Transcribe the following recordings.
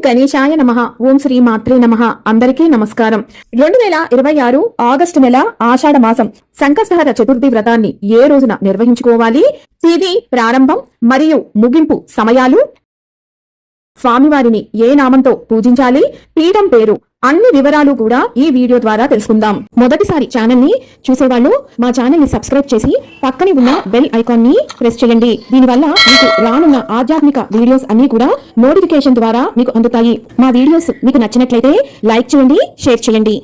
గణేశాయ నమః. ఓం శ్రీ మాత్రే నమః. అందరికీ నమస్కారం. 2026 ఆగస్టు నెల ఆషాఢ మాసం సంకష్టహర చతుర్థి వ్రతాన్ని ఏ రోజున నిర్వహించుకోవాలి, తిథి ప్రారంభం మరియు ముగింపు సమయాలు, స్వామివారిని ఏ నామంతో పూజించాలి, పీఠం పేరు, అన్ని వివరాలు కూడా ఈ వీడియో ద్వారా తెలుసుకుందాం. మొదటిసారి ఛానల్ ని చూసేవాళ్ళు మా ఛానల్ ని సబ్స్క్రైబ్ చేసి పక్కనే ఉన్న బెల్ ఐకాన్ ని ప్రెస్ చేయండి. దీనివల్ల మీకు రానున్న ఆధ్యాత్మిక వీడియోస్ అన్ని కూడా నోటిఫికేషన్ ద్వారా మీకు అందుతాయి. మా వీడియోస్ మీకు నచ్చినట్లయితే లైక్ చేయండి, షేర్ చేయండి.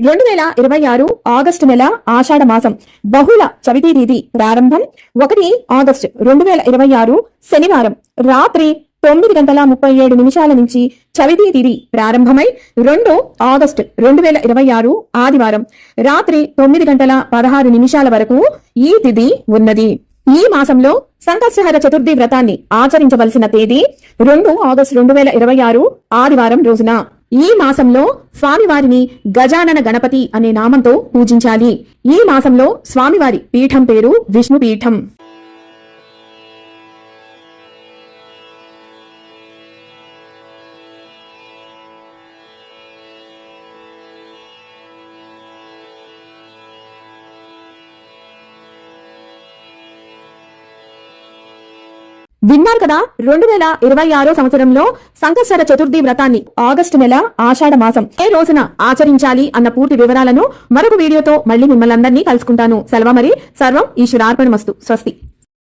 2026 ఆగస్టు నెల ఆషాఢ మాసం బహుళ చవితి తేదీ ప్రారంభం 1 ఆగస్టు 2026 శనివారం రాత్రి 9:37 నుంచి చవితి తిథి ప్రారంభమై 2 ఆగస్టు 2026 ఆదివారం రాత్రి 9:16 వరకు ఈ తిథి ఉన్నది. ఈ మాసంలో సంకష్టహర చతుర్థి వ్రతాన్ని ఆచరించవలసిన తేదీ 2 ఆగస్టు 2026 ఆదివారం రోజున. ఈ మాసంలో స్వామివారిని గజానన గణపతి అనే నామంతో పూజించాలి. ఈ మాసంలో స్వామివారి పీఠం పేరు విష్ణు పీఠం. విన్నారు కదా, 2026 సంవత్సరంలో సంకష్టహర చతుర్థి వ్రతాన్ని ఆగస్టు నెల ఆషాఢ మాసం ఏ రోజున ఆచరించాలి అన్న పూర్తి వివరాలను మరొక వీడియోతో మళ్ళీ మిమ్మల్ని అందరినీ కలుసుకుంటాను. సెలవు మరి. సర్వం ఈశ్వరార్పణమస్తు. స్వస్తి.